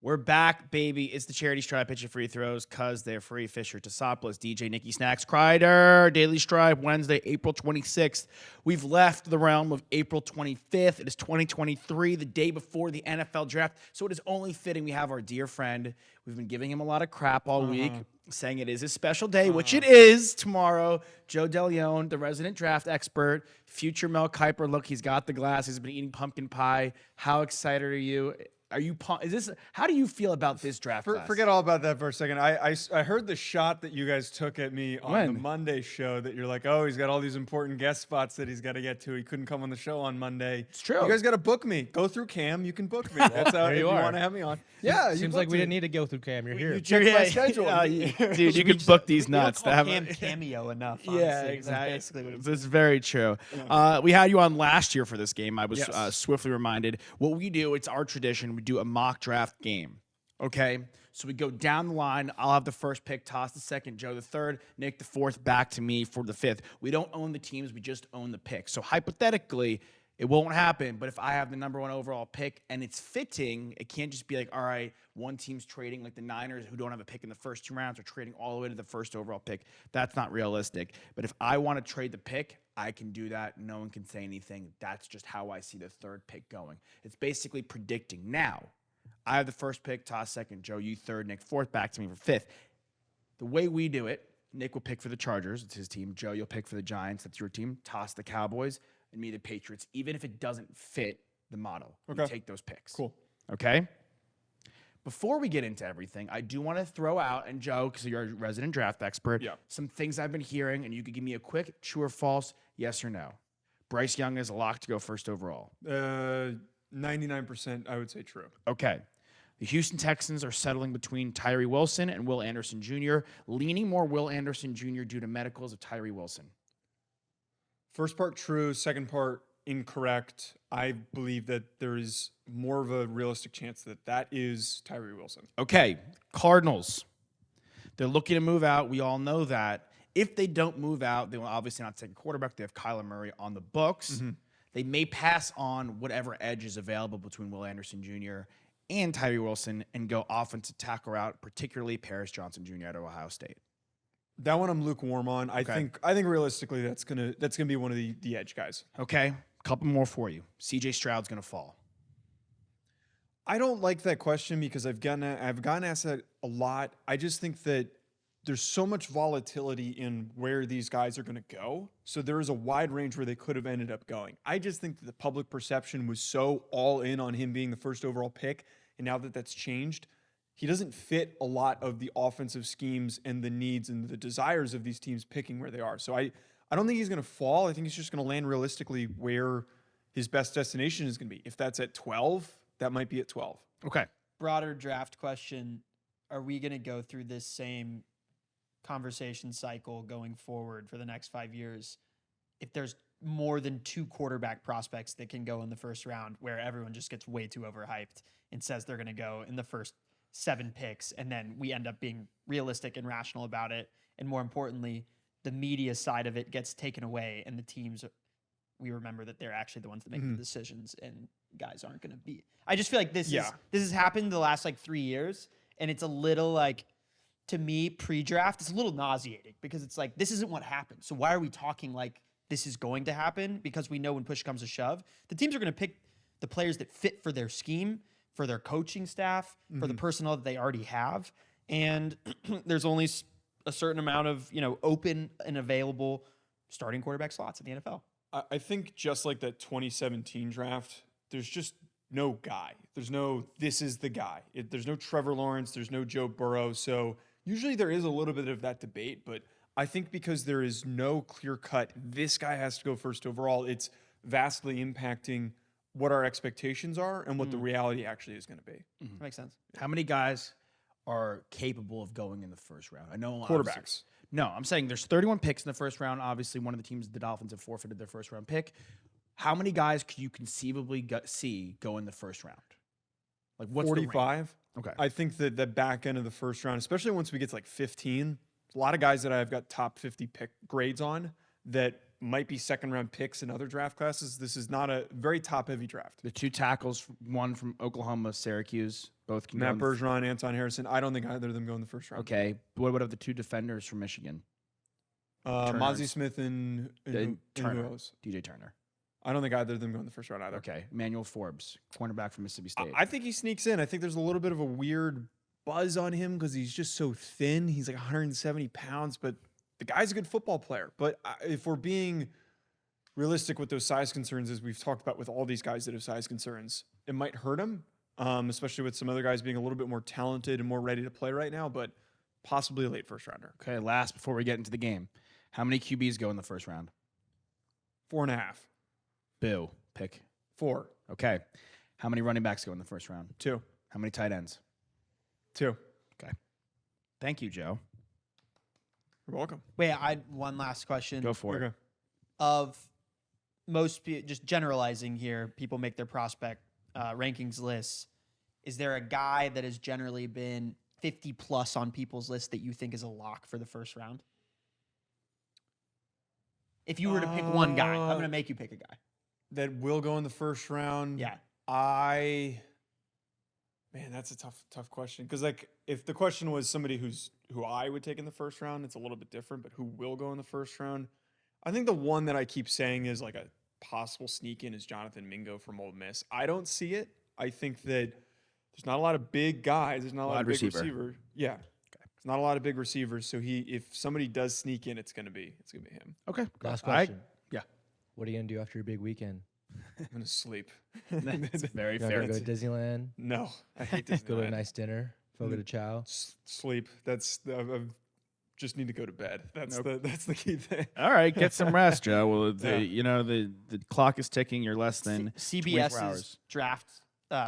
We're back, baby. It's the charity stripe pitch free throws because they're free. Fisher, Tosopoulos, DJ, Nikki Snacks, Kreider, Daily Stripe, Wednesday, April 26th. We've left the realm of April 25th. It is 2023, the day before the NFL draft. So it is only fitting we have our dear friend. We've been giving him a lot of crap all week, saying it is his special day, which it is tomorrow. Joe DeLeone, the resident draft expert, future Mel Kiper. Look, he's got the glass. He's been eating pumpkin pie. How excited are you? Are you? Is this? How do you feel about this draft class? Forget all about that for a second. I heard the shot that you guys took at me on the When? Monday show that you're like, oh, he's got all these important guest spots that he's got to get to. He couldn't come on the show on Monday. It's true. You guys got to book me. Go through Cam. You can book me. That's how if you want to have me on. Yeah, Seems like we didn't need to go through Cam. You're here. You checked my schedule. Dude, you can book these nuts. We don't call Cam cameo enough. Honestly. Yeah, That's exactly. basically what It's very true. We had you on last year for this game. I was Yes. swiftly reminded. What we do, it's our tradition. We do a mock draft game. Okay? So we go down the line. I'll have the first pick, Toss the second, Joe the third, Nick the fourth, back to me for the fifth. We don't own the teams. We just own the pick. So hypothetically, it won't happen, but if I have the number one overall pick and it's fitting, it can't just be like, all right, one team's trading like the Niners who don't have a pick in the first 2 rounds are trading all the way to the first overall pick. That's not realistic. But if I want to trade the pick, I can do that. No one can say anything. That's just how I see the third pick going. It's basically predicting. Now, I have the first pick, Toss second, Joe, you third, Nick fourth, back to me for fifth. The way we do it, Nick will pick for the Chargers. It's his team. Joe, you'll pick for the Giants. That's your team. Toss the Cowboys. And me, the Patriots, even if it doesn't fit the model. Okay. You take those picks. Cool. Okay? Before we get into everything, I do want to throw out, and Joe, because you're a resident draft expert, some things I've been hearing, and you could give me a quick true or false, yes or no. Bryce Young is a lock to go first overall. 99%, I would say true. Okay. The Houston Texans are settling between Tyree Wilson and Will Anderson Jr., leaning more Will Anderson Jr. due to medicals of Tyree Wilson. First part true, second part incorrect. I believe that there is more of a realistic chance that that is Tyree Wilson. Okay, Cardinals. They're looking to move out. We all know that. If they don't move out, they will obviously not take a quarterback. They have Kyler Murray on the books. They may pass on whatever edge is available between Will Anderson Jr. and Tyree Wilson and go offensive tackle route, particularly Paris Johnson Jr. out of Ohio State. That one I'm lukewarm on. I Okay. think realistically that's gonna be one of the edge guys. Okay, a couple more for you. CJ Stroud's going to fall. I don't like that question because I've gotten asked that a lot. I just think that there's so much volatility in where these guys are going to go. So there is a wide range where they could have ended up going. I just think that the public perception was so all in on him being the first overall pick. And now that that's changed, he doesn't fit a lot of the offensive schemes and the needs and the desires of these teams picking where they are. So I don't think he's going to fall. I think he's just going to land realistically where his best destination is going to be. If that's at 12, that might be at 12. Okay. broader draft question. Are we going to go through this same conversation cycle going forward for the next 5 years? If there's more than 2 quarterback prospects that can go in the first round where everyone just gets way too overhyped and says they're going to go in the first 7 picks, and then we end up being realistic and rational about it. And more importantly, the media side of it gets taken away, and the teams, we remember that they're actually the ones that make the decisions, and guys aren't going to be. I just feel like this has happened the last 3 years, and it's a little to me, pre-draft, it's a little nauseating because it's like, this isn't what happened. So why are we talking like this is going to happen? Because we know when push comes to shove, the teams are going to pick the players that fit for their scheme, for their coaching staff, for the personnel that they already have. And there's only a certain amount of, open and available starting quarterback slots in the NFL. I think just like that 2017 draft, there's just no guy. There's no, this is the guy. There's no Trevor Lawrence. There's no Joe Burrow. So usually there is a little bit of that debate, but I think because there is no clear cut, this guy has to go first overall, it's vastly impacting what our expectations are and what the reality actually is going to be. That makes sense. How many guys are capable of going in the first round? I know Quarterbacks. No, I'm saying there's 31 picks in the first round. Obviously, one of the teams, the Dolphins, have forfeited their first round pick. How many guys could you conceivably see go in the first round? Like what's 45. Okay. I think that the back end of the first round, especially once we get to 15, a lot of guys that I've got top 50 pick grades on that might be second-round picks in other draft classes. This is not a very top-heavy draft. The 2 tackles, one from Oklahoma, Syracuse, both can Matt go in Bergeron, Anton Harrison. I don't think either of them go in the first round. Okay. What about the 2 defenders from Michigan? Mozzie Turners. Smith and Turner. who else? DJ Turner. I don't think either of them go in the first round either. Okay. Emmanuel Forbes, cornerback from Mississippi State. I think he sneaks in. I think there's a little bit of a weird buzz on him because he's just so thin. He's like 170 pounds, but the guy's a good football player. But if we're being realistic with those size concerns, as we've talked about with all these guys that have size concerns, it might hurt him, especially with some other guys being a little bit more talented and more ready to play right now, but possibly a late first rounder. Okay, last before we get into the game. How many QBs go in the first round? 4.5. Boo. Pick. 4. Okay. How many running backs go in the first round? 2. How many tight ends? 2. Okay. Thank you, Joe. You're welcome. Wait, I one last question. Go for it. Okay. Of most just generalizing here, people make their prospect rankings lists. Is there a guy that has generally been 50 plus on people's list that you think is a lock for the first round? If you were to pick one guy, I'm going to make you pick a guy. That will go in the first round. Yeah. Man, that's a tough question. Because like, if the question was somebody who I would take in the first round, it's a little bit different. But who will go in the first round? I think the one that I keep saying is like a possible sneak in is Jonathan Mingo from Ole Miss. I don't see it. I think that there's not a lot of big guys. There's not a lot of big receivers. Yeah. There's not a lot of big receivers. So if somebody does sneak in, it's gonna be him. Okay. Last question. Yeah. What are you gonna do after your big weekend? I'm gonna sleep. That's very You're not fair. gonna go to Disneyland? No, I hate this. Go to a nice dinner? Fogo de chao? Sleep. I just need to go to bed. That's the key thing. All right, get some rest, Joe. Well, Yeah. the clock is ticking. You're less than 24 CBS's hours. draft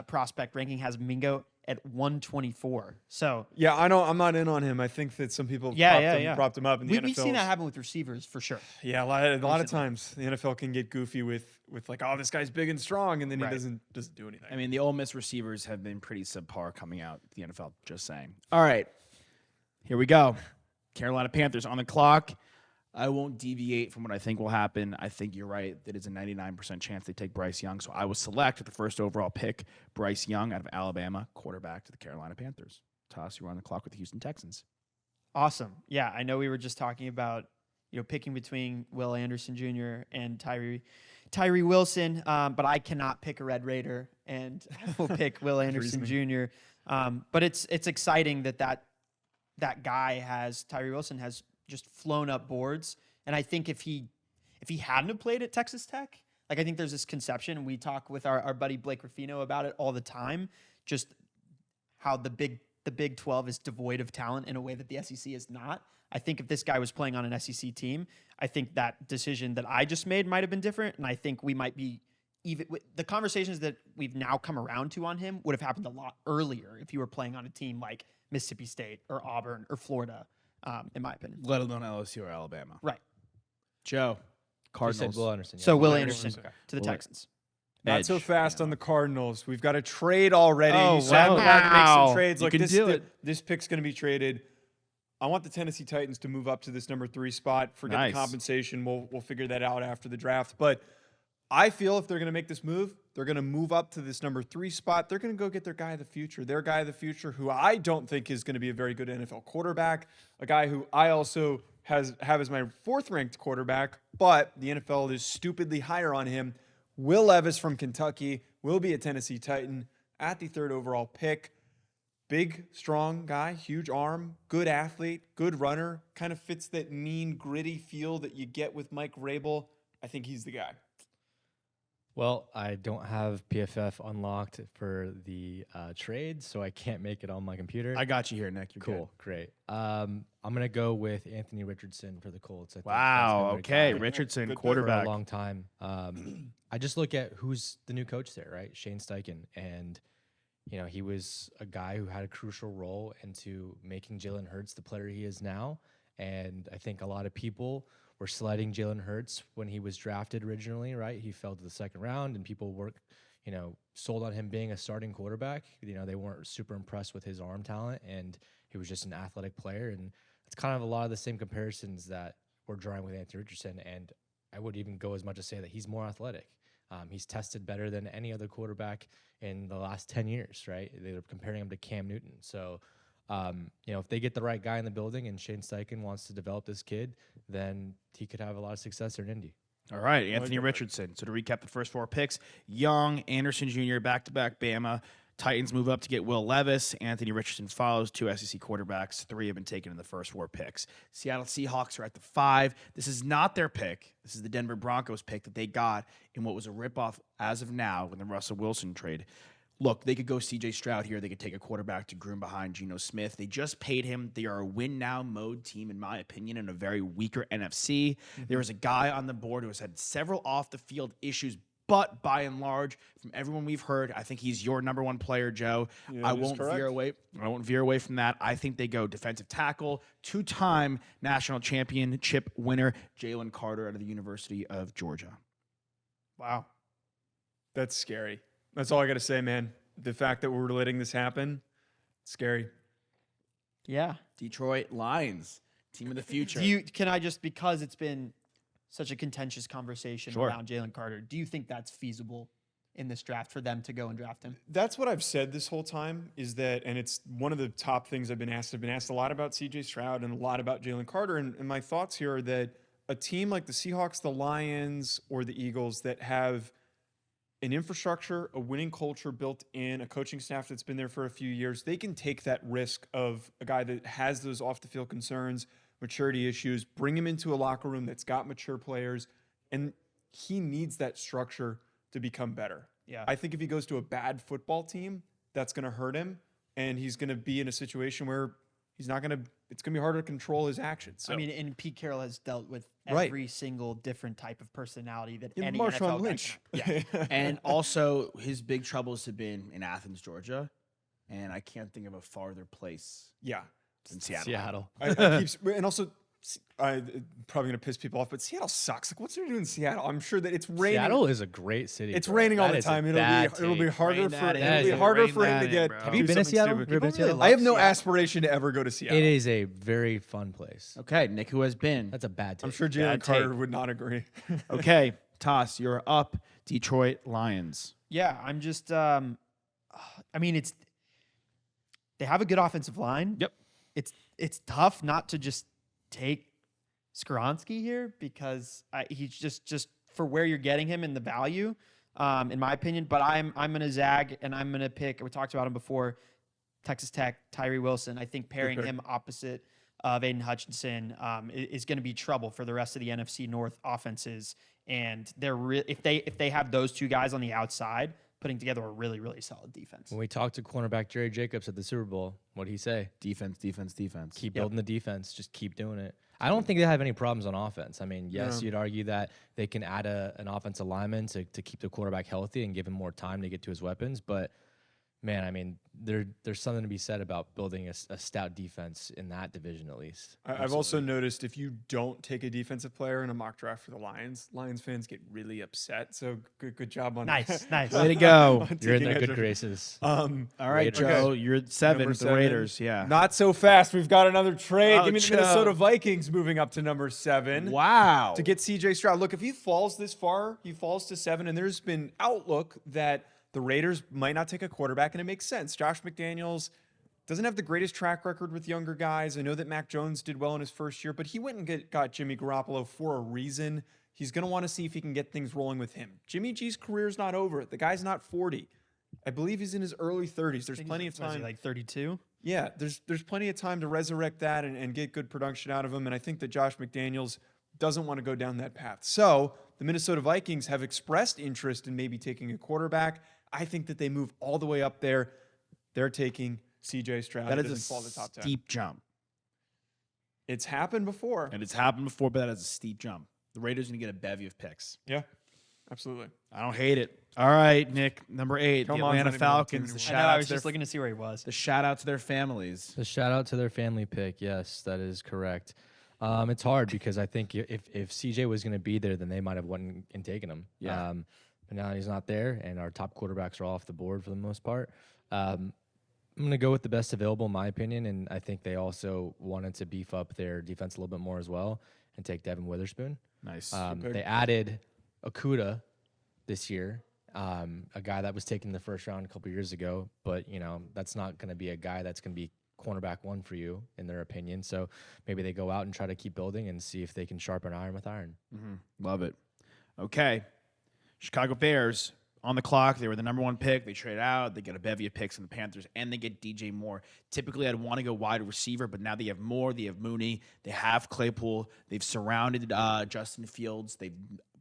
prospect ranking has Mingo at 124. So Yeah, I know. I'm not in on him. I think that some people propped him up in the NFL. we've seen that happen with receivers for sure. Yeah, a lot of times the NFL can get goofy with like, oh, this guy's big and strong, and then he doesn't do anything. I mean, the Ole Miss receivers have been pretty subpar coming out the NFL, just saying. All right, here we go. Carolina Panthers on the clock. I won't deviate from what I think will happen. I think you're right. That is a 99% chance they take Bryce Young. So I will select with the first overall pick, Bryce Young out of Alabama, quarterback to the Carolina Panthers. Toss, you're on the clock with the Houston Texans. Awesome. Yeah, I know we were just talking about picking between Will Anderson Jr. and Tyree Wilson, but I cannot pick a Red Raider, and I will pick Will Anderson Jr. But it's exciting that guy Tyree Wilson has just flown up boards. And I think if he hadn't have played at Texas Tech, like I think there's this conception, and we talk with our buddy Blake Ruffino about it all the time, just how the Big 12 is devoid of talent in a way that the SEC is not. I think if this guy was playing on an SEC team, I think that decision that I just made might have been different. And I think we might be even the conversations that we've now come around to on him would have happened a lot earlier if you were playing on a team like Mississippi State or Auburn or Florida, in my opinion. Let alone LSU or Alabama. Right. Joe, Cardinals. Will Anderson. So Will Will Anderson to the Texans. Not so Edge, fast on the Cardinals. We've got a trade already. Oh, You said we're about to make wow. some trades. You Like can this, do it. This pick's going to be traded. I want the Tennessee Titans to move up to this number 3 spot. Forget Nice. the compensation. We'll figure that out after the draft. But I feel if they're going to make this move, they're going to move up to this number 3 spot. They're going to go get their guy of the future. Their guy of the future, who I don't think is going to be a very good NFL quarterback. A guy who I also have as my 4th ranked quarterback, but the NFL is stupidly higher on him. Will Levis from Kentucky will be a Tennessee Titan at the 3rd overall pick. Big, strong guy, huge arm, good athlete, good runner, kind of fits that mean, gritty feel that you get with Mike Vrabel. I think he's the guy. Well, I don't have PFF unlocked for the trade, so I can't make it on my computer. I got you here, Nick. You're Cool, great. I'm gonna go with Anthony Richardson for the Colts. I think that's Wow. been Okay. very Richardson, Good pick. for a quarterback. long time. I just look at who's the new coach there, right? Shane Steichen, and he was a guy who had a crucial role into making Jalen Hurts the player he is now. And I think a lot of people were sliding Jalen Hurts when he was drafted originally, right? He fell to the 2nd round, and people were, sold on him being a starting quarterback. They weren't super impressed with his arm talent, and he was just an athletic player. And it's kind of a lot of the same comparisons that we're drawing with Anthony Richardson. And I would even go as much as say that he's more athletic. He's tested better than any other quarterback in the last 10 years, right? They're comparing him to Cam Newton. So, if they get the right guy in the building and Shane Steichen wants to develop this kid, then he could have a lot of success there in Indy. All right, Anthony Richardson. So to recap the first 4 picks, Young, Anderson Jr., back-to-back Bama. Titans move up to get Will Levis. Anthony Richardson follows. 2 SEC quarterbacks. 3 have been taken in the first 4 picks. Seattle Seahawks are at the 5. This is not their pick. This is the Denver Broncos pick that they got in what was a ripoff as of now with the Russell Wilson trade. Look, they could go C.J. Stroud here. They could take a quarterback to groom behind Geno Smith. They just paid him. They are a win-now mode team, in my opinion, in a very weaker NFC. There is a guy on the board who has had several off-the-field issues, but by and large, from everyone we've heard, I think he's your number 1 player, Joe. Yeah, I won't veer away from that. I think they go defensive tackle, 2-time national championship winner, Jalen Carter out of the University of Georgia. Wow. That's scary. That's all I got to say, man. The fact that we're letting this happen, scary. Yeah. Detroit Lions, team of the future. Can I just, because it's been such a contentious conversation around Jalen Carter, do you think that's feasible in this draft for them to go and draft him? That's what I've said this whole time, is that, and it's one of the top things I've been asked. I've been asked a lot about C.J. Stroud and a lot about Jalen Carter, and my thoughts here are that a team like the Seahawks, the Lions, or the Eagles that have an infrastructure, a winning culture built in, a coaching staff that's been there for a few years, they can take that risk of a guy that has those off-the-field concerns, maturity issues, bring him into a locker room that's got mature players, and he needs that structure to become better. Yeah. I think if he goes to a bad football team, that's going to hurt him, and he's going to be in a situation where it's going to be harder to control his actions. So. I mean, and Pete Carroll has dealt with every single different type of personality that any Marshawn NFL guy Lynch. can have. Yeah. And also, his big troubles have been in Athens, Georgia, and I can't think of a farther place Yeah. than Seattle. And also, I'm probably going to piss people off, but Seattle sucks. Like, what's there to do in Seattle? I'm sure that it's raining. Seattle is a great city. It's bro. raining all That the is a time. bad It'll be take. harder Rain for that in. it'll be Yeah, harder rain for him that to in, get. bro. Have you been to Seattle? You ever been to Seattle? I have no aspiration to ever go to Seattle. It is a very fun place. Okay, Nick, who has been? That's a bad take. I'm sure Jalen Bad Carter take. would not agree. Okay, Toss, you're up. Detroit Lions. Yeah, I'm just I mean, they have a good offensive line. Yep. It's tough not to just take Skoronski here because he's just for where you're getting him and the value, in my opinion. But I'm gonna zag and I'm gonna pick. We talked about him before. Texas Tech, Tyree Wilson. I think pairing him opposite of Aiden Hutchinson is going to be trouble for the rest of the NFC North offenses. And if they have those 2 guys on the outside, putting together a really, really solid defense. When we talked to cornerback Jerry Jacobs at the Super Bowl, what did he say? Defense. Keep building the defense. Just keep doing it. I don't think they have any problems on offense. I mean, yes, you'd argue that they can add an offensive lineman to keep the quarterback healthy and give him more time to get to his weapons. But, man, I mean, there's something to be said about building a stout defense in that division at least. I've also noticed if you don't take a defensive player in a mock draft for the Lions fans get really upset. So good job on Nice. Way to go. You're in taking their a good judgment. graces. All right, Raiders. Joe, you're 7 Number with the 7. Raiders. Yeah. Not so fast. We've got another trade. Oh, Give me the Joe. Minnesota Vikings moving up to number 7. Wow. To get C.J. Stroud. Look, if he falls this far, he falls to 7, and there's been outlook that the Raiders might not take a quarterback, and it makes sense. Josh McDaniels doesn't have the greatest track record with younger guys. I know that Mac Jones did well in his first year, but he went and got Jimmy Garoppolo for a reason. He's going to want to see if he can get things rolling with him. Jimmy G's career's not over. The guy's not 40. I believe he's in his early 30s. There's plenty of time. Like 32. Yeah, there's plenty of time to resurrect that and get good production out of him. And I think that Josh McDaniels doesn't want to go down that path. So the Minnesota Vikings have expressed interest in maybe taking a quarterback. I think that they move all the way up there. They're taking C.J. Stroud. That He is doesn't a fall to the top 10. steep jump. It's happened before. And it's happened before, but that is a steep jump. The Raiders are going to get a bevy of picks. Yeah, absolutely. I don't hate it. All right, Nick, number 8, Come the on, Atlanta not even on the team Falcons. The anymore. I know. shout I out was to their just looking to see where he was. the shout out to their families. The shout out to their family pick. Yes, that is correct. It's hard because I think if CJ was going to be there, then they might have went and taken him. Yeah. But now he's not there, and our top quarterbacks are off the board for the most part. I'm going to go with the best available, in my opinion, and I think they also wanted to beef up their defense a little bit more as well and take Devin Witherspoon. Nice. They added Okuda this year, a guy that was taken in the first round a couple years ago, but that's not going to be a guy that's going to be cornerback one for you in their opinion. So maybe they go out and try to keep building and see if they can sharpen iron with iron. Love it. Okay. Chicago Bears on the clock. They were the number 1 pick. They trade out. They get a bevy of picks from the Panthers, and they get DJ Moore. Typically, I'd want to go wide receiver, but now they have Moore. They have Mooney. They have Claypool. They've surrounded Justin Fields. They've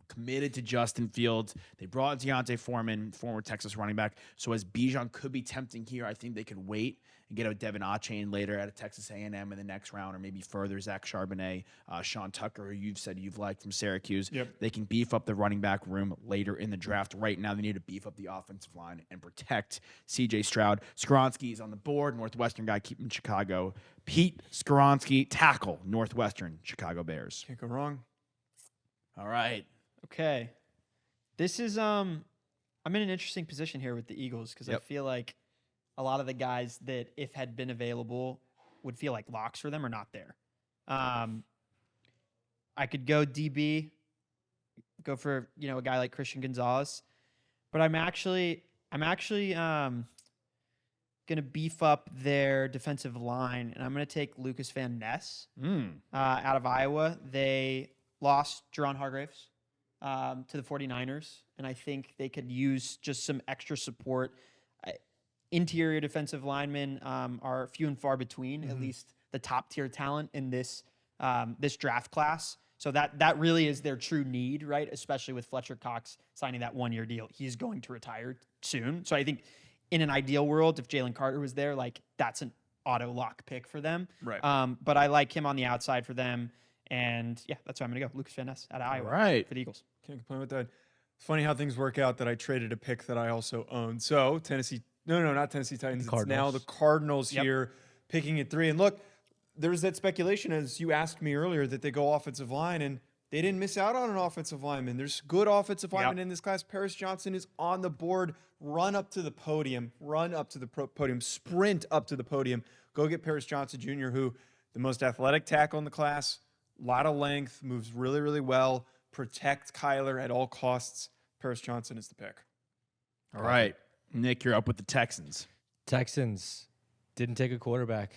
committed to Justin Fields. They brought Deontay Foreman, former Texas running back. So as Bijan could be tempting here, I think they could wait and get a Devin Achane later out of Texas A&M in the next round, or maybe further Zach Charbonnet, Sean Tucker, who you've said you've liked from Syracuse. Yep. They can beef up the running back room later in the draft. Right now, they need to beef up the offensive line and protect C.J. Stroud. Skoronski is on the board. Northwestern guy keeping Chicago. Pete Skoronski, tackle, Northwestern, Chicago Bears. Can't go wrong. All right. Okay. This is I'm in an interesting position here with the Eagles because I feel like a lot of the guys that if had been available would feel like locks for them are not there. I could go DB, go for a guy like Christian Gonzalez, but I'm actually gonna beef up their defensive line, and I'm gonna take Lucas Van Ness out of Iowa. They lost Jerron Hargraves to the 49ers, and I think they could use just some extra support. Interior defensive linemen are few and far between, at least the top tier talent in this this draft class. So that really is their true need, right? Especially with Fletcher Cox signing that 1-year deal. He's going to retire soon. So I think in an ideal world, if Jalen Carter was there, that's an auto lock pick for them. Right. But I like him on the outside for them. And yeah, that's where I'm going to go. Lucas Van Ness out of Iowa for the Eagles. Can't complain with that. It's funny how things work out that I traded a pick that I also own. So not Tennessee Titans. It's now the Cardinals here picking at 3. And look, there was that speculation, as you asked me earlier, that they go offensive line, and they didn't miss out on an offensive lineman. There's good offensive linemen in this class. Paris Johnson is on the board. Run up to the podium. Sprint up to the podium. Go get Paris Johnson Jr., who the most athletic tackle in the class. A lot of length, moves really, really well. Protect Kyler at all costs. Paris Johnson is the pick. All right. Nick, you're up with the Texans. Texans didn't take a quarterback,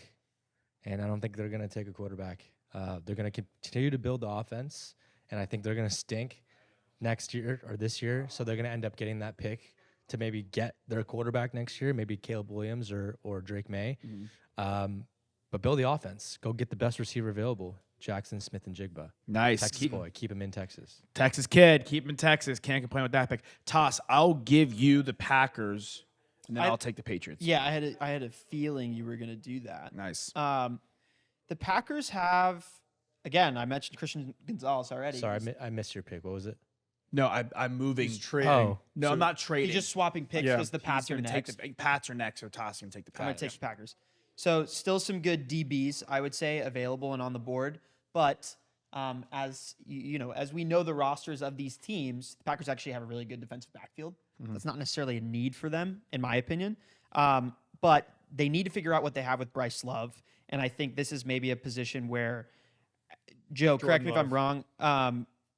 and I don't think they're going to take a quarterback. They're going to continue to build the offense, and I think they're going to stink next year or this year, so they're going to end up getting that pick to maybe get their quarterback next year, maybe Caleb Williams or Drake May. But build the offense. Go get the best receiver available, Jackson Smith-Njigba. Nice. Texas boy. Keep him in Texas. Texas kid. Keep him in Texas. Can't complain with that pick. Toss, I'll give you the Packers, and then I'll take the Patriots. Yeah, I had a feeling you were going to do that. Nice. The Packers have, again, I mentioned Christian Gonzalez already. Sorry, I missed your pick. What was it? No, I'm moving. He's trading. Oh. No, I'm not trading. He's just swapping picks because the Pats are next. Pats are next, so Toss can take the I'm going Packers. to take the Packers. So still some good DBs, I would say, available and on the board. But as as we know the rosters of these teams, the Packers actually have a really good defensive backfield. That's not necessarily a need for them, in my opinion. But they need to figure out what they have with Bryce Love. And I think this is maybe a position where, Joe, correct me if I'm wrong.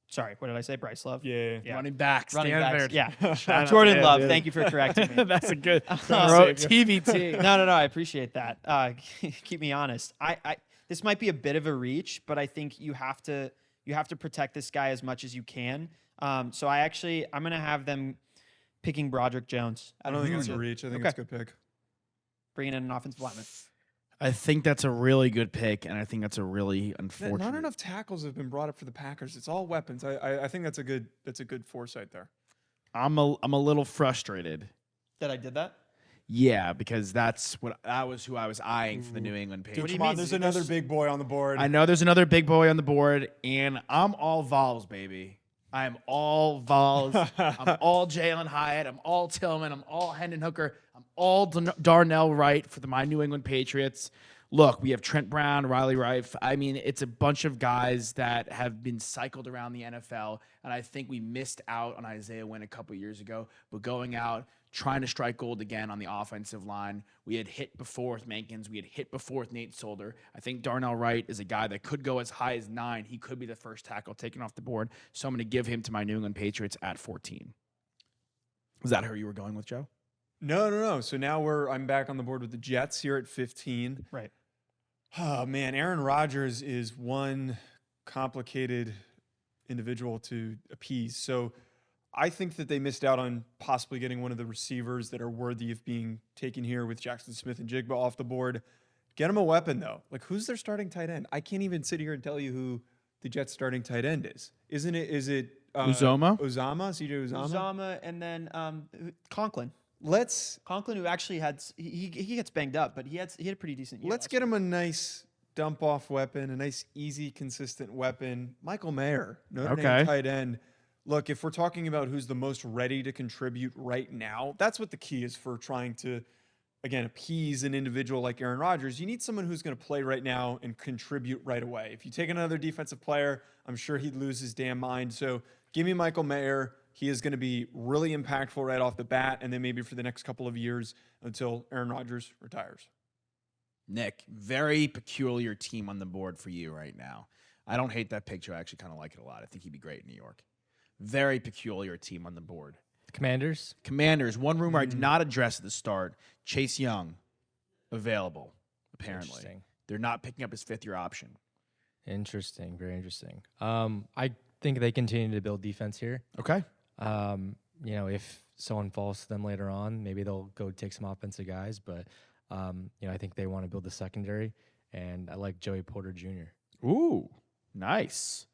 Sorry, what did I say? Bryce Love? Yeah. Running back. Running backs. Standard. Yeah. Jordan Love, yeah. thank you for correcting me. That's a good TBT. No, I appreciate that. Keep me honest. I this might be a bit of a reach, but I think you have to protect this guy as much as you can. So I'm going to have them picking Broderick Jones. I don't think it's a reach. I think it's a good pick. Bringing in an offensive lineman. I think that's a really good pick, and I think that's a really unfortunate. Not enough tackles have been brought up for the Packers. It's all weapons. I think that's a good foresight there. I'm a little frustrated. That I did that? Yeah, because that was who I was eyeing for the New England Dude, Patriots. come on, there's another big boy on the board. I know there's another big boy on the board, and I'm all Vols, baby. I am all Vols. I'm all Jalen Hyatt. I'm all Tillman. I'm all Hendon Hooker. I'm all Darnell Wright for my New England Patriots. Look, we have Trent Brown, Riley Rife. I mean, it's a bunch of guys that have been cycled around the NFL, and I think we missed out on Isaiah Wynn a couple years ago. But going out, trying to strike gold again on the offensive line. We had hit before with Mankins. We had hit before with Nate Solder. I think Darnell Wright is a guy that could go as high as 9. He could be the first tackle taken off the board. So I'm going to give him to my New England Patriots at 14. Was that who you were going with, Joe? No. So now I'm back on the board with the Jets here at 15. Right. Oh man, Aaron Rodgers is one complicated individual to appease. So I think that they missed out on possibly getting one of the receivers that are worthy of being taken here with Jackson Smith and Jigba off the board. Get them a weapon though. Like, who's their starting tight end? I can't even sit here and tell you who the Jets starting tight end is. Is it Uzomah? CJ Uzomah? Uzomah and then Conklin. Let's Conklin, who actually he gets banged up, but he had a pretty decent year. get him a nice dump off weapon, a nice easy consistent weapon. Michael Mayer, Notre Dame tight end. Look, if we're talking about who's the most ready to contribute right now, that's what the key is for trying to, again, appease an individual like Aaron Rodgers. You need someone who's going to play right now and contribute right away. If you take another defensive player, I'm sure he'd lose his damn mind. So give me Michael Mayer. He is going to be really impactful right off the bat, and then maybe for the next couple of years until Aaron Rodgers retires. Nick, very peculiar team on the board for you right now. I don't hate that picture. I actually kind of like it a lot. I think he'd be great in New York. Very peculiar team on the board. Commanders. One rumor I did not address at the start. Chase Young, available, apparently. Interesting. They're not picking up his 5th-year option. Interesting. Very interesting. I think they continue to build defense here. Okay. If someone falls to them later on, maybe they'll go take some offensive guys. But, I think they want to build the secondary. And I like Joey Porter Jr. Ooh, nice.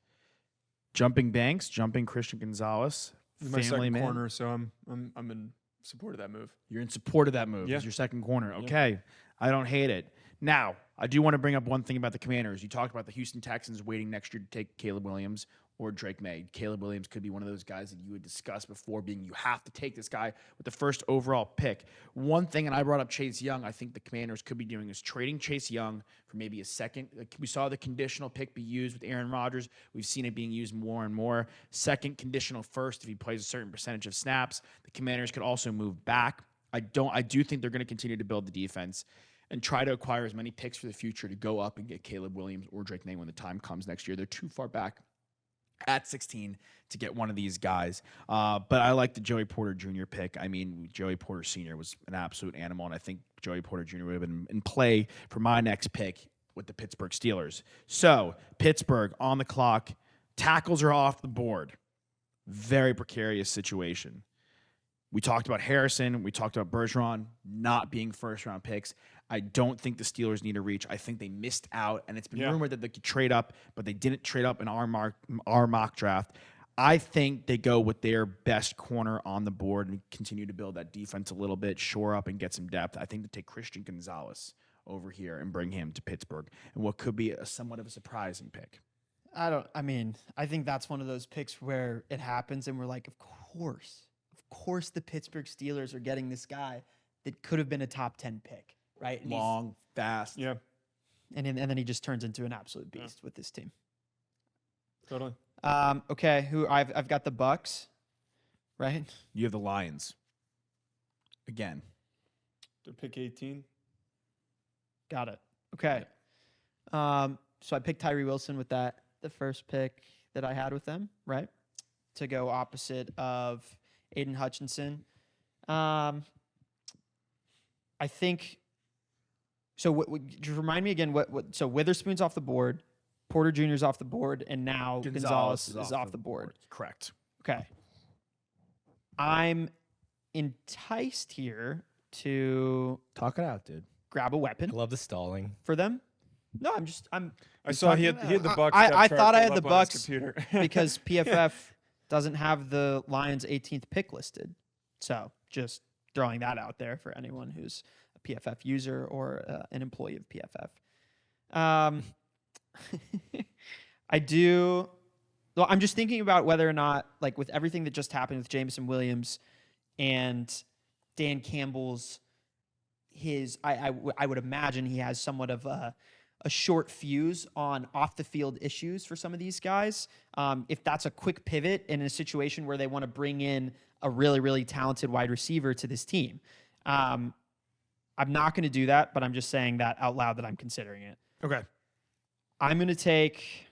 Jumping Banks, jumping Christian Gonzalez. He's my second man. corner, so I'm in support of that move. You're in support of that move. Yeah. He's your second corner. Okay. I don't hate it. Now, I do want to bring up one thing about the Commanders. You talked about the Houston Texans waiting next year to take Caleb Williams or Drake May. Caleb Williams could be one of those guys that you had discussed before, being you have to take this guy with the first overall pick. One thing, and I brought up Chase Young, I think the Commanders could be doing is trading Chase Young for maybe a second. We saw the conditional pick be used with Aaron Rodgers. We've seen it being used more and more. Second conditional first if he plays a certain percentage of snaps. The Commanders could also move back. I do think they're going to continue to build the defense and try to acquire as many picks for the future to go up and get Caleb Williams or Drake May when the time comes next year. They're too far back at 16 to get one of these guys. But I like the Joey Porter Jr. pick. I mean, Joey Porter Sr. was an absolute animal, and I think Joey Porter Jr. would have been in play for my next pick with the Pittsburgh Steelers. So, Pittsburgh on the clock. Tackles are off the board. Very precarious situation. We talked about Harrison. We talked about Bergeron not being first-round picks. I don't think the Steelers need to reach. I think they missed out, and it's been rumored that they could trade up, but they didn't trade up in our mock draft. I think they go with their best corner on the board and continue to build that defense a little bit, shore up, and get some depth. I think they take Christian Gonzalez over here and bring him to Pittsburgh, and what could be somewhat of a surprising pick. I think that's one of those picks where it happens, and we're like, of course, the Pittsburgh Steelers are getting this guy that could have been a top 10 pick. Right, and long, fast, Yeah, and then he just turns into an absolute beast with this team. totally. Okay, I've got the Bucks, right? You have the Lions again. To pick 18. Got it. Okay. So I picked Tyree Wilson with the first pick that I had with them, right? To go opposite of Aiden Hutchinson. I think. So just remind me again what. So Witherspoon's off the board, Porter Jr.'s off the board, and now Gonzalez is off the board. Correct. Okay. I'm enticed here to Talk it out, dude. grab a weapon I love the stalling. for them. No, I saw he had the Bucks. I depth thought I chart had the pulled up on his Bucks computer. because PFF doesn't have the Lions' 18th pick listed. So just throwing that out there for anyone who's a PFF user or an employee of PFF. I do. Well, I'm just thinking about whether or not, like, with everything that just happened with Jameson Williams and Dan Campbell's, I would imagine he has somewhat of a a short fuse on off the field issues for some of these guys. If that's a quick pivot in a situation where they want to bring in a really, really talented wide receiver to this team. I'm not going to do that, but I'm just saying that out loud that I'm considering it. Okay. I'm going to take,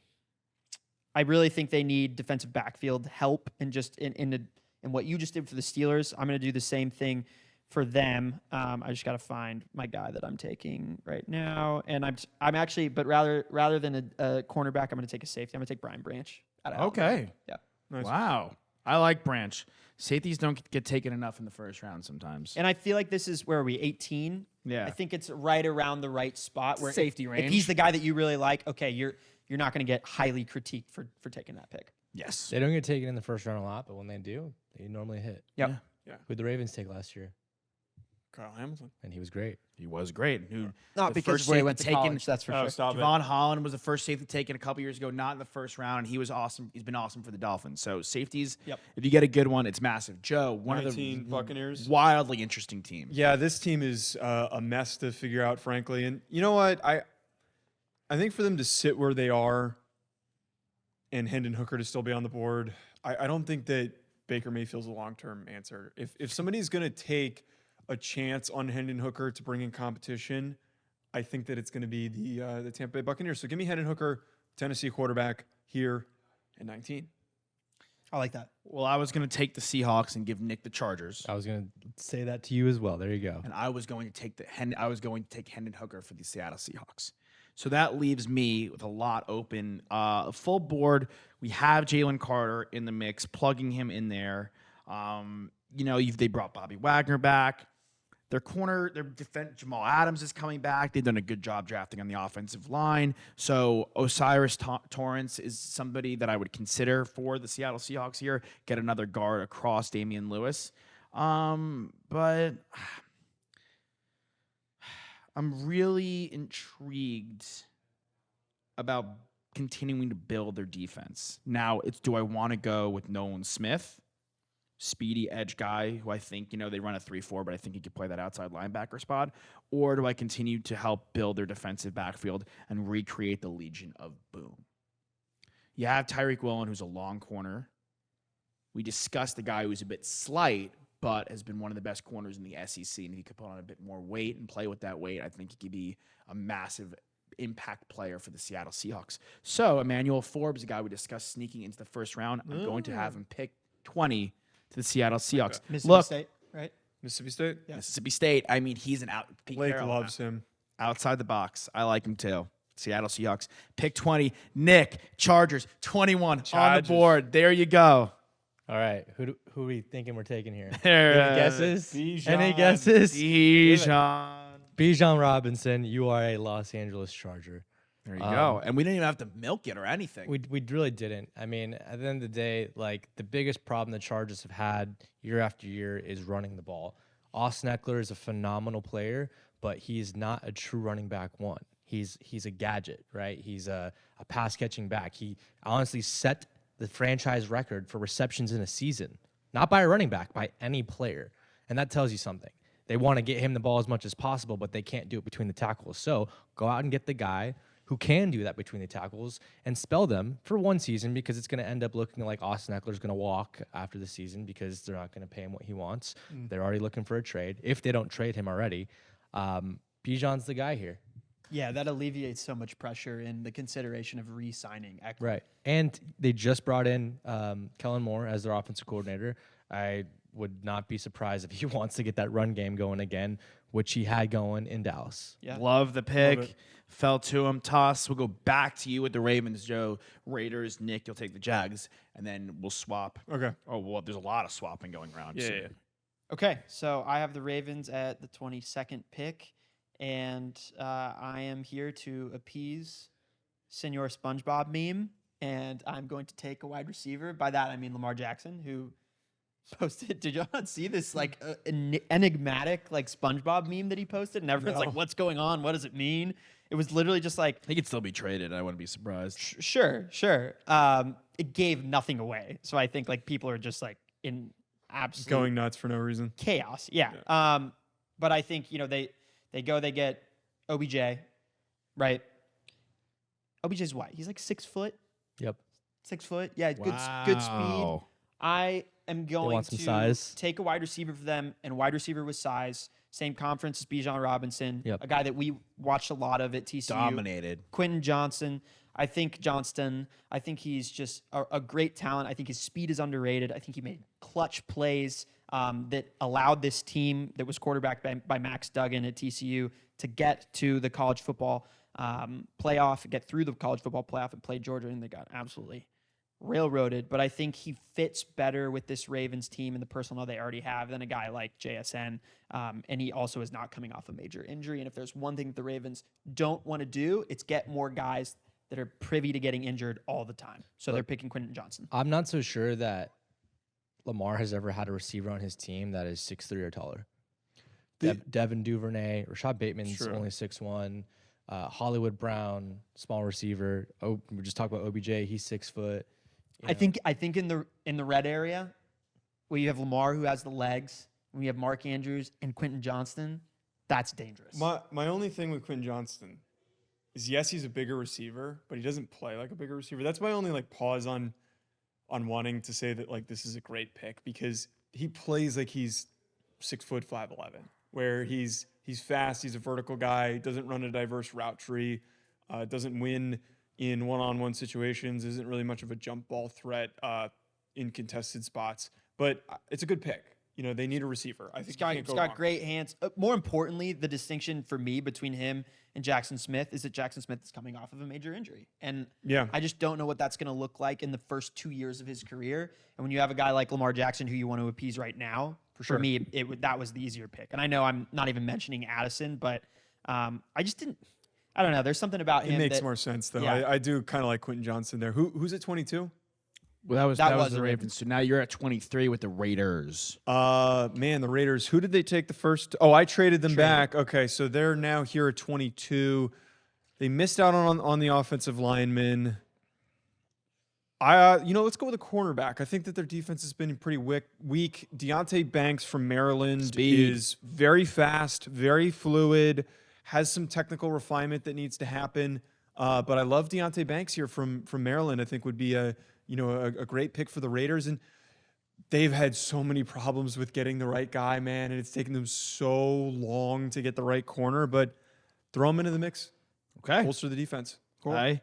I really think they need defensive backfield help, and just in what you just did for the Steelers, I'm going to do the same thing for them. I just got to find my guy that I'm taking right now, and I'm actually, but rather than a cornerback, I'm going to take a safety. I'm going to take Brian Branch out of Alabama. Okay. Yeah. Nice. Wow. I like Branch. Safeties don't get taken enough in the first round sometimes. And I feel like this is, where are we, 18? Yeah. I think it's right around the right spot where Safety if range. he's the guy that you really like, okay, you're not going to get highly critiqued for taking that pick. Yes. They don't get taken in the first round a lot, but when they do, they normally hit. Yep. Yeah. Who'd the Ravens take last year? Kyle Hamilton. And he was great. He was great. Who, Not the because first of where he safety went to taken- college, that's for Oh, sure. stop it. Javon Holland was the first safety taken a couple years ago, not in the first round. He was awesome. He's been awesome for the Dolphins. So safeties, Yep. if you get a good one, it's massive. Joe, one of 19 the Buccaneers. wildly interesting teams. Yeah, this team is a mess to figure out, frankly. And you know what? I think for them to sit where they are and Hendon Hooker to still be on the board, I don't think that Baker Mayfield's a long-term answer. If somebody's going to take a chance on Hendon Hooker to bring in competition, I think that it's going to be the Tampa Bay Buccaneers. So give me Hendon Hooker, Tennessee quarterback, here at 19. I like that. Well, I was going to take the Seahawks and give Nick the Chargers. I was going to say that to you as well. There you go. And I was going to take Hendon Hooker for the Seattle Seahawks. So that leaves me with a lot open. Full board. We have Jalen Carter in the mix, plugging him in there. They brought Bobby Wagner back. Their corner, their defense, Jamal Adams is coming back. They've done a good job drafting on the offensive line. So Osiris Torrance is somebody that I would consider for the Seattle Seahawks here. Get another guard across Damian Lewis. But I'm really intrigued about continuing to build their defense. Now, do I want to go with Nolan Smith? Speedy edge guy who I think, they run a 3-4, but I think he could play that outside linebacker spot? Or do I continue to help build their defensive backfield and recreate the Legion of Boom? You have Tyreek Woolen, who's a long corner. We discussed the guy who's a bit slight, but has been one of the best corners in the SEC, and if he could put on a bit more weight and play with that weight, I think he could be a massive impact player for the Seattle Seahawks. So Emmanuel Forbes, a guy we discussed sneaking into the first round, I'm going to have him pick 20 to the Seattle Seahawks. Mississippi State, right? Mississippi State? Yeah. Mississippi State. I mean, he's an Pete Blake Carroll, loves him. outside the box. I like him too. Seattle Seahawks. Pick 20. Nick, Chargers, 21 on the Chargers. board. There you go. All right. Who are we thinking we're taking here? There, Any guesses? Bijan. Any guesses? Bijan. Bijan Robinson, you are a Los Angeles Charger. There you go. And we didn't even have to milk it or anything. We really didn't. I mean, at the end of the day, the biggest problem the Chargers have had year after year is running the ball. Austin Eckler is a phenomenal player, but he's not a true running back one. He's a gadget, right? He's a pass catching back. He honestly set the franchise record for receptions in a season, not by a running back, by any player. And that tells you something. They want to get him the ball as much as possible, but they can't do it between the tackles. So go out and get the guy who can do that between the tackles and spell them for one season, because it's going to end up looking like Austin Eckler's going to walk after the season because they're not going to pay him what he wants. They're already looking for a trade. If they don't trade him already, Bijan's the guy here. Yeah, that alleviates so much pressure in the consideration of re-signing Eckler. Right. And they just brought in Kellen Moore as their offensive coordinator. I would not be surprised if he wants to get that run game going again, which he had going in Dallas. Yeah. Love the pick. Love it. Fell to him. Toss. We'll go back to you with the Ravens, Joe. Raiders, Nick, you'll take the Jags, and then we'll swap. Okay. Oh, well, there's a lot of swapping going around. Yeah, so- yeah. Okay, so I have the Ravens at the 22nd pick, and I am here to appease Senor SpongeBob meme, and I'm going to take a wide receiver. By that, I mean Lamar Jackson, who posted. Did y'all not see this enigmatic SpongeBob meme that he posted? And everyone's like, "What's going on? What does it mean?" It was literally just like, He could still be traded. I wouldn't be surprised. sure. It gave nothing away, so I think people are just in absolute Going nuts for no reason. chaos. Yeah. But I think they get OBJ, right? OBJ's what? He's like 6 foot. Yep. 6 foot. Yeah, good speed. Wow. I am going want some to size. take a wide receiver for them and wide receiver with size. Same conference as Bijan Robinson, Yep. a guy that we watched a lot of at TCU. Dominated. Quentin Johnston. I think he's just a great talent. I think his speed is underrated. I think he made clutch plays that allowed this team that was quarterbacked by Max Duggan at TCU to get to the college football playoff, get through the college football playoff and play Georgia, and they got absolutely railroaded. But I think he fits better with this Ravens team and the personnel they already have than a guy like JSN. And he also is not coming off a major injury. And if there's one thing that the Ravens don't want to do, it's get more guys that are privy to getting injured all the time. So they're picking Quentin Johnson. I'm not so sure that Lamar has ever had a receiver on his team that is 6'3" or taller. Devin Duvernay, Rashad Bateman's only 6'1". Hollywood Brown, small receiver. Oh, we just talked about OBJ. He's 6 foot. I think in the red area, where you have Lamar who has the legs, when you have Mark Andrews and Quentin Johnston, that's dangerous. My only thing with Quentin Johnston is, yes, he's a bigger receiver, but he doesn't play like a bigger receiver. That's my only pause on wanting to say that this is a great pick, because he plays like he's 6 foot 5'11", where he's fast, he's a vertical guy, doesn't run a diverse route tree, doesn't win in one-on-one situations, isn't really much of a jump ball threat in contested spots. But it's a good pick. They need a receiver. I think He's got great hands. More importantly, the distinction for me between him and Jackson Smith is that Jackson Smith is coming off of a major injury. And I just don't know what that's going to look like in the first 2 years of his career. And when you have a guy like Lamar Jackson who you want to appease right now, for me, that was the easier pick. And I know I'm not even mentioning Addison, but I don't know. There's something about him. It makes more sense, though. Yeah. I do kind of like Quentin Johnson there. Who's at 22? Well, that was the Ravens. So now you're at 23 with the Raiders. Man, the Raiders. Who did they take the first? Oh, I traded them back. Okay, so they're now here at 22. They missed out on the offensive lineman. Let's go with a cornerback. I think that their defense has been pretty weak. Deontay Banks from Maryland is very fast, very fluid, has some technical refinement that needs to happen. But I love Deontay Banks here from Maryland. I think would be a great pick for the Raiders. And they've had so many problems with getting the right guy, man, and it's taken them so long to get the right corner. But throw him into the mix. Okay. Bolster the defense. Cool. I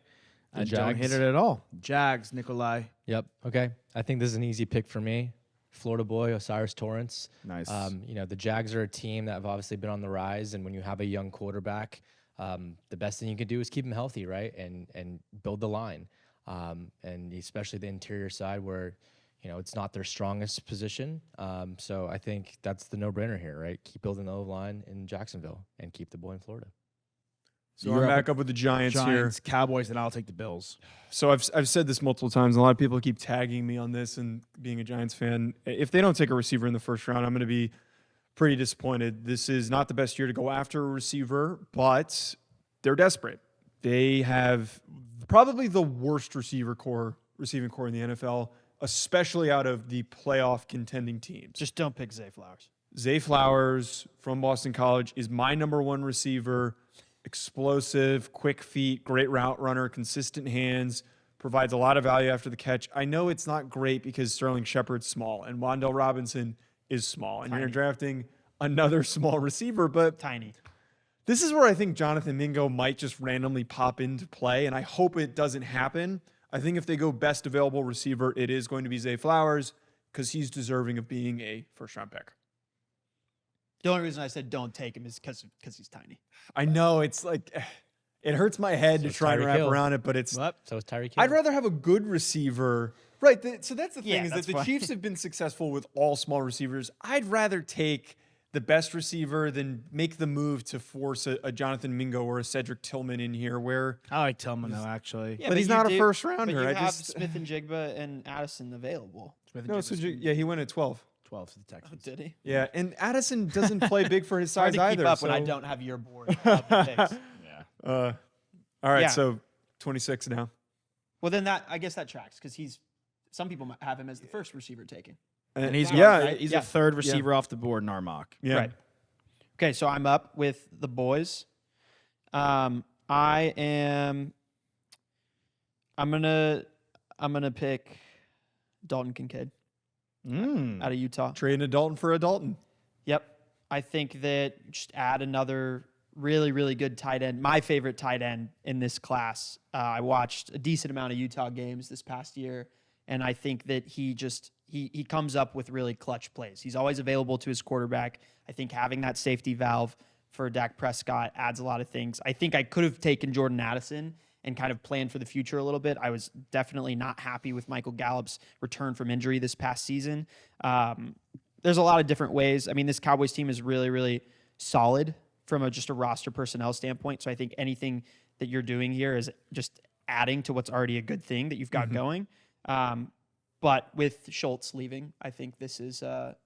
don't Jags. hit it at all. Jags, Nikolai. Yep. Okay. I think this is an easy pick for me. Florida boy, Osiris Torrance. Nice. The Jags are a team that have obviously been on the rise, and when you have a young quarterback, the best thing you can do is keep him healthy, right? And build the line. And especially the interior side where, it's not their strongest position. So I think that's the no-brainer here, right? Keep building the O-line in Jacksonville and keep the boy in Florida. So I'm back up with the Giants here. Cowboys, and I'll take the Bills. So I've said this multiple times, and a lot of people keep tagging me on this, and being a Giants fan, if they don't take a receiver in the first round, I'm going to be pretty disappointed. This is not the best year to go after a receiver, but they're desperate. They have probably the worst receiving core in the NFL, especially out of the playoff contending teams. Just don't pick Zay Flowers. Zay Flowers from Boston College is my number one receiver. Explosive, quick feet, great route runner, consistent hands, provides a lot of value after the catch. I know it's not great because Sterling Shepard's small and Wan'Dale Robinson is small, and you're drafting another small receiver, but tiny. This is where I think Jonathan Mingo might just randomly pop into play, and I hope it doesn't happen. I think if they go best available receiver, it is going to be Zay Flowers because he's deserving of being a first-round pick. The only reason I said don't take him is because he's tiny. I know, it's it hurts my head to try and wrap around it, but it's... So is Tyreek Hill. I'd rather have a good receiver. Right, so that's the thing, Yeah, is that that's the fine. Chiefs have been successful with all small receivers. I'd rather take the best receiver than make the move to force a Jonathan Mingo or a Cedric Tillman in here where... I like Tillman, though, actually. Yeah, but he's you not a do- first But rounder. you I have just... Smith and Jigba and Addison available. No, so he went at 12. 12 to the Texans. Did he? Yeah, and Addison doesn't play big for his Hard size to keep either. up when I so- don't have your board. of the picks. Yeah. All right, Yeah. so 26 now. Well, then I guess that tracks because some people might have him as the first receiver taken. And he's yeah, a third receiver off the board in our mock. yeah. Right. Okay, so I'm up with the boys. I am I'm gonna pick Dalton Kincaid out of Utah. Trading a Dalton for a Dalton. Yep. I think that just add another really, really good tight end. My favorite tight end in this class. I watched a decent amount of Utah games this past year, and I think that he comes up with really clutch plays. He's always available to his quarterback. I think having that safety valve for Dak Prescott adds a lot of things. I think I could have taken Jordan Addison and kind of planned for the future a little bit. I was definitely not happy with Michael Gallup's return from injury this past season. There's a lot of different ways. I mean, this Cowboys team is really, really solid from just a roster personnel standpoint. So I think anything that you're doing here is just adding to what's already a good thing that you've got going. But with Schultz leaving, I think this is a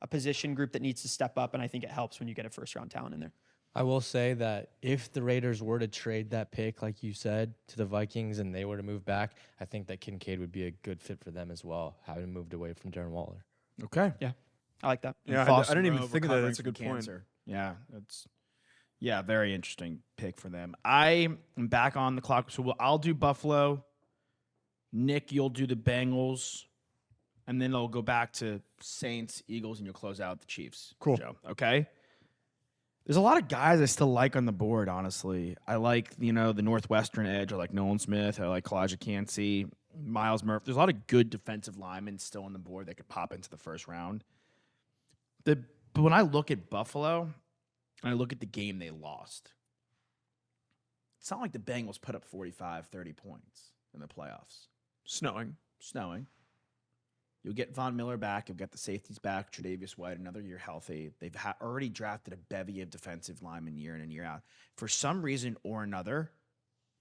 position group that needs to step up, and I think it helps when you get a first-round talent in there. I will say that if the Raiders were to trade that pick, like you said, to the Vikings and they were to move back, I think that Kincaid would be a good fit for them as well, having moved away from Darren Waller. Okay. Yeah, I like that. Yeah, I didn't even think of that. That's a good point. Yeah, very interesting pick for them. I am back on the clock, so I'll do Buffalo. Nick, you'll do the Bengals, and then it'll go back to Saints, Eagles, and you'll close out the Chiefs. Cool. Joe, okay? There's a lot of guys I still like on the board, honestly. I like, the Northwestern edge. I like Nolan Smith. I like Kalijah Cansey, Miles Murphy. There's a lot of good defensive linemen still on the board that could pop into the first round. But when I look at Buffalo, and I look at the game they lost, it's not like the Bengals put up 45, 30 points in the playoffs. Snowing. You'll get Von Miller back. You'll get the safeties back. Tre'Davious White, another year healthy. They've already drafted a bevy of defensive linemen year in and year out. For some reason or another,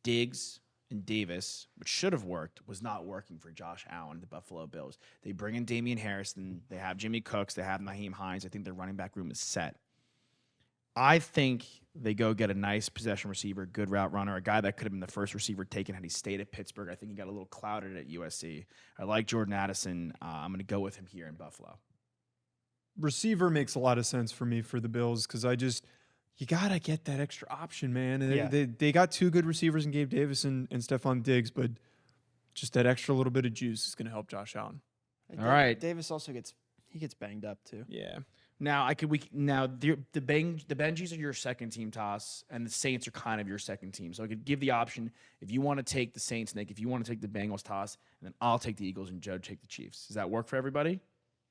Diggs and Davis, which should have worked, was not working for Josh Allen, the Buffalo Bills. They bring in Damian Harrison. They have Jimmy Cooks. They have Naheem Hines. I think their running back room is set. I think they go get a nice possession receiver, good route runner, a guy that could have been the first receiver taken had he stayed at Pittsburgh. I think he got a little clouded at USC. I like Jordan Addison. I'm going to go with him here in Buffalo. Receiver makes a lot of sense for me for the Bills because you got to get that extra option, man. And they got two good receivers in Gabe Davis and Stephon Diggs, but just that extra little bit of juice is going to help Josh Allen. All right. Davis also gets banged up too. Yeah. Now the Benjis are your second team toss, and the Saints are kind of your second team. So I could give the option if you want to take the Saints, Nick. If you want to take the Bengals toss, and then I'll take the Eagles and Joe take the Chiefs. Does that work for everybody,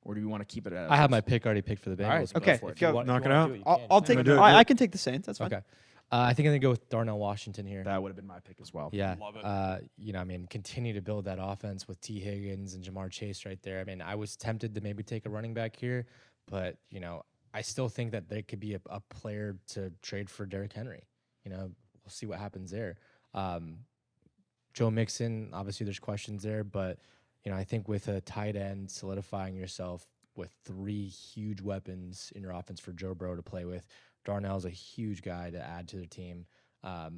or do we want to keep it at? I have my pick already picked for the Bengals. All right, Okay, go for it. go. Knock it out. I'll take. do it. I can take the Saints. That's fine. Okay. I think I'm going to go with Darnell Washington here. That would have been my pick as well. Yeah. Love it. Continue to build that offense with T. Higgins and Jamar Chase right there. I was tempted to maybe take a running back here, but, I still think that there could be a player to trade for Derrick Henry. We'll see what happens there. Joe Mixon, obviously there's questions there, but, I think with a tight end solidifying yourself with three huge weapons in your offense for Joe Burrow to play with, Darnell's a huge guy to add to their team. I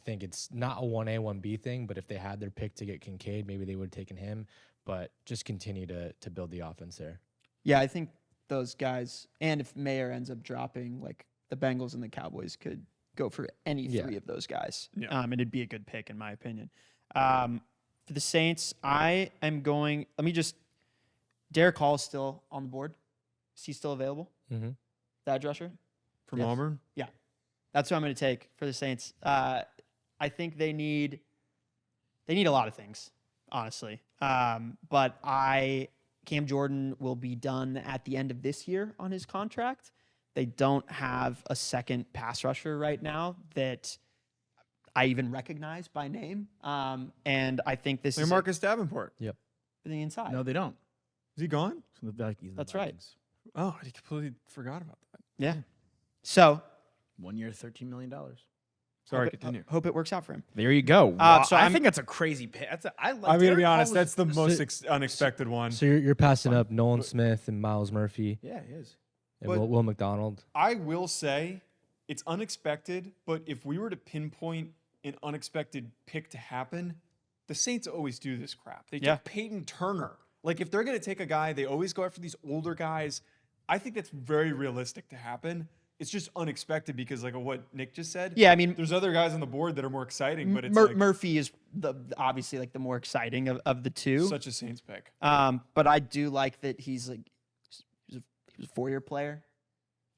think it's not a 1A, 1B thing, but if they had their pick to get Kincaid, maybe they would have taken him. But just continue to build the offense there. Yeah, I think those guys, and if Mayer ends up dropping, like the Bengals and the Cowboys could go for any three of those guys. Yeah. And it'd be a good pick in my opinion. For the Saints, I am going. Derek Hall is still on the board. Is he still available? Mm-hmm. The edge rusher? From Yes. Auburn? Yeah. That's what I'm going to take for the Saints. I think they need a lot of things, honestly. But Cam Jordan will be done at the end of this year on his contract. They don't have a second pass rusher right now that I even recognize by name. And I think this Like is Marcus Davenport. for the inside. No, they don't. Is he gone? So the Vikings and the That's right. Vikings. Oh, I completely forgot about that. Yeah. So 1 year, $13 million. Sorry, continue. hope it works out for him. There you go. So I I'm- think that's a crazy pick. I'm going to be honest. That's the most unexpected one. So you're passing up Nolan Smith and Miles Murphy Yeah, he is. and But- Will McDonald. I will say it's unexpected, but if we were to pinpoint an unexpected pick to happen, the Saints always do this crap. They Yeah. took Peyton Turner. Like, if they're going to take a guy, they always go after these older guys. I think that's very realistic to happen. it's just unexpected because like of what Nick just said. Yeah, I mean, There's other guys on the board that are more exciting, but it's like Murphy is obviously like the more exciting of the two. such a Saints pick. But I do like that he was a 4-year player,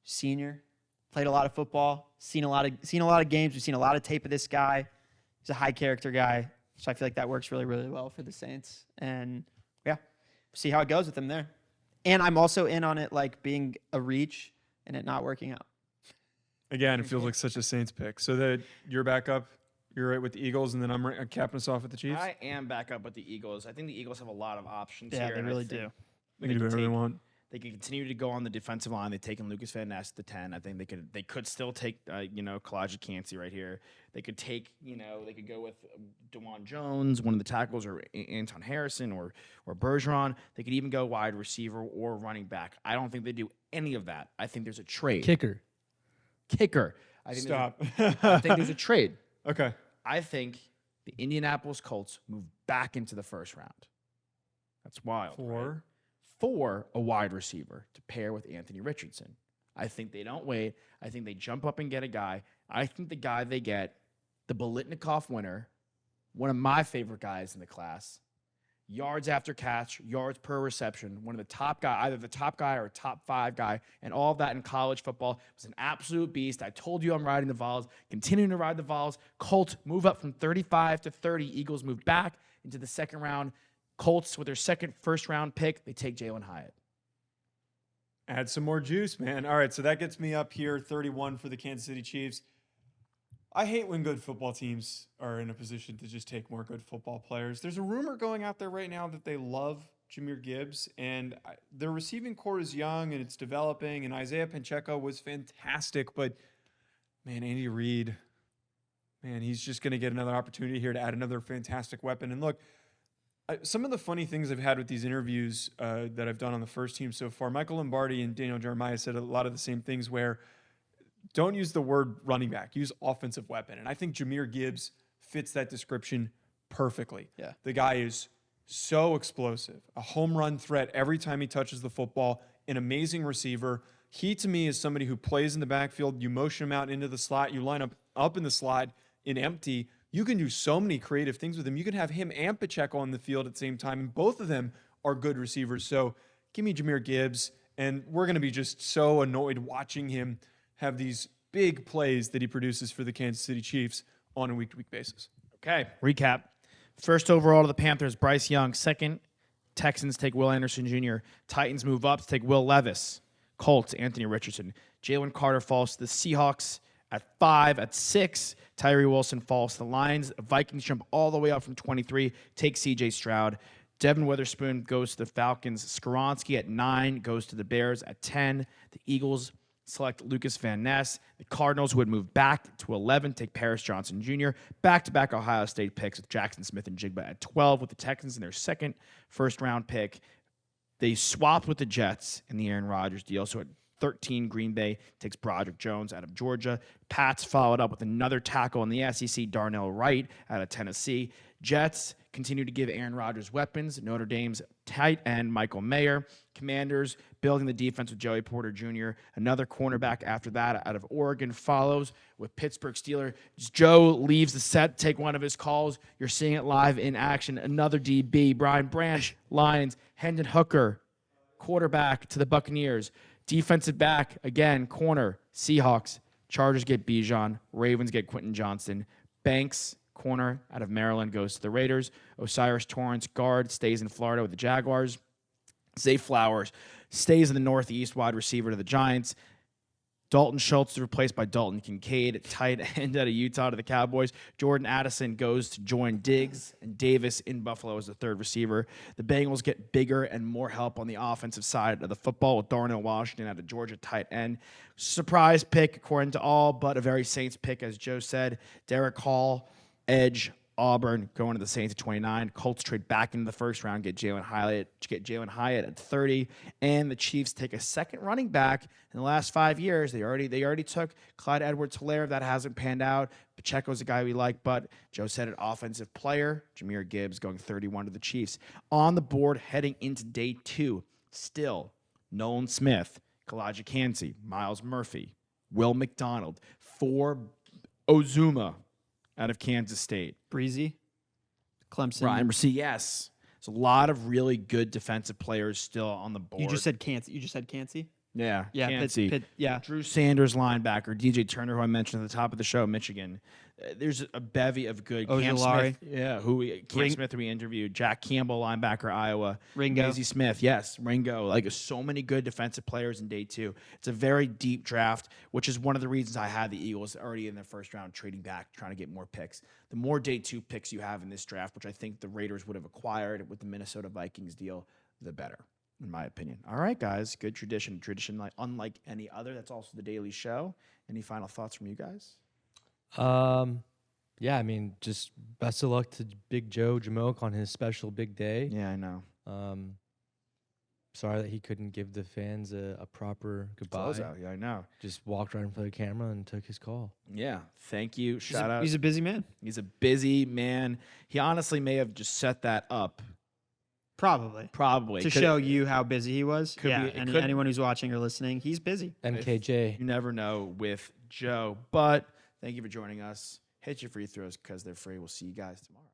senior, played a lot of football, seen a lot of games. We've seen a lot of tape of this guy. He's a high character guy, so I feel like that works really, really well for the Saints. And yeah, see how it goes with him there. And I'm also in on it like being a reach and it not working out. Again, it feels like such a Saints pick. So that you're back up, you're right with the Eagles, and then I'm capping us off with the Chiefs. I am back up with the Eagles. I think the Eagles have a lot of options Yeah, here. they and I really think do. They can do whatever they want. They could continue to go on the defensive line. They've taken Lucas Van Ness to 10. I think they could still take Kalijah Cansey right here. They could take they could go with DeJuan Jones, one of the tackles, or Anton Harrison or Bergeron. They could even go wide receiver or running back. I don't think they do any of that. I think there's a trade. Kicker. I think Stop. I think there's a trade. Okay. I think the Indianapolis Colts move back into the first round. That's wild. Right? For a wide receiver to pair with Anthony Richardson. I think they don't wait. I think they jump up and get a guy. I think the guy they get, the Biletnikoff winner, one of my favorite guys in the class, yards after catch, yards per reception, one of the top guy, either the top guy or a top 5 guy, and all of that in college football was an absolute beast. I told you I'm riding the Vols, continuing to ride the Vols. Colts move up from 35 to 30. Eagles move back into the second round. Colts, with their second first-round pick, they take Jalen Hyatt. Add some more juice, man. All right, so that gets me up here, 31 for the Kansas City Chiefs. I hate when good football teams are in a position to just take more good football players. There's a rumor going out there right now that they love Jahmyr Gibbs, and their receiving core is young and it's developing, and Isaiah Pacheco was fantastic, but, man, Andy Reid, man, he's just going to get another opportunity here to add another fantastic weapon. And look, some of the funny things I've had with these interviews that I've done on the first team so far, Michael Lombardi and Daniel Jeremiah said a lot of the same things where don't use the word running back, use offensive weapon. And I think Jahmyr Gibbs fits that description perfectly. Yeah. The guy is so explosive, a home run threat every time he touches the football, an amazing receiver. He, to me, is somebody who plays in the backfield. You motion him out into the slot. You line up in the slot in empty. You can do so many creative things with him. You can have him and Pacheco on the field at the same time, and both of them are good receivers. So give me Jahmyr Gibbs, and we're going to be just so annoyed watching him have these big plays that he produces for the Kansas City Chiefs on a week-to-week basis. Okay, recap. First overall to the Panthers, Bryce Young. Second, Texans take Will Anderson Jr. Titans move up to take Will Levis. Colts, Anthony Richardson. Jalen Carter falls to the Seahawks at 5. At 6, Tyree Wilson falls to the Lions. Vikings jump all the way up from 23, take C.J. Stroud. Devin Witherspoon goes to the Falcons. Skoronski at 9 goes to the Bears. At 10, the Eagles select Lucas Van Ness. The Cardinals, who had moved back to 11, take Paris Johnson Jr. Back-to-back Ohio State picks with Jackson Smith and Jigba at 12 with the Texans in their second first-round pick. They swapped with the Jets in the Aaron Rodgers deal, so at 13, Green Bay takes Broderick Jones out of Georgia. Pats followed up with another tackle in the SEC, Darnell Wright out of Tennessee. Jets continue to give Aaron Rodgers weapons. Notre Dame's tight end, Michael Mayer. Commanders building the defense with Joey Porter Jr. Another cornerback after that out of Oregon follows with Pittsburgh Steelers. Joe leaves the set, take one of his calls. You're seeing it live in action. Another DB, Brian Branch, Lions. Hendon Hooker, quarterback to the Buccaneers. Defensive back, again, corner, Seahawks. Chargers get Bijan. Ravens get Quentin Johnston. Banks, corner, out of Maryland, goes to the Raiders. Osiris Torrance, guard, stays in Florida with the Jaguars. Zay Flowers stays in the Northeast, wide receiver to the Giants. Dalton Schultz is replaced by Dalton Kincaid, tight end out of Utah to the Cowboys. Jordan Addison goes to join Diggs and Davis in Buffalo as the third receiver. The Bengals get bigger and more help on the offensive side of the football with Darnell Washington out of Georgia, tight end. Surprise pick, according to all, but a very Saints pick, as Joe said. Derek Hall, edge, Auburn going to the Saints at 29. Colts trade back into the first round, get Jalen Hyatt at 30, and the Chiefs take a second running back. In the last 5 years, they already took Clyde Edwards-Helaire. That hasn't panned out. Pacheco's a guy we like, but Joe said it, offensive player. Jahmyr Gibbs going 31 to the Chiefs. On the board heading into day 2, still Nolan Smith, Kalijah Cansey, Miles Murphy, Will McDonald. 4, Ozuma out of Kansas State. Breezy, Clemson. Ryan Mercy, yes. There's a lot of really good defensive players still on the board. You just said Cansey. You just said Cansey. yeah, Yeah, Kansas. yeah. Drew Sanders, linebacker. DJ Turner, who I mentioned at the top of the show, Michigan. There's a bevy of good. Cam Ojulari. Smith, Cam Smith, who we interviewed. Jack Campbell, linebacker, Iowa. Ringo. Maisie Smith, yes, Ringo. Like so many good defensive players in day 2. It's a very deep draft, which is one of the reasons I had the Eagles already in their first round, trading back, trying to get more picks. The more day 2 picks you have in this draft, which I think the Raiders would have acquired with the Minnesota Vikings deal, the better, in my opinion. All right, guys, good tradition like unlike any other. That's also the daily show. Any final thoughts from you guys? Yeah, I mean, just best of luck to Big Joe Jamoke on his special big day. Yeah, I know. Sorry that he couldn't give the fans a proper goodbye. Close out. Yeah, I know. Just walked right in front of the camera and took his call. Yeah, thank you. Shout out. He's a busy man. He's a busy man. He honestly may have just set that up. Probably. To show you how busy he was. Could Yeah, be- it and could- anyone who's watching or listening, he's busy. MKJ. You never know with Joe. But thank you for joining us. Hit your free throws because they're free. We'll see you guys tomorrow.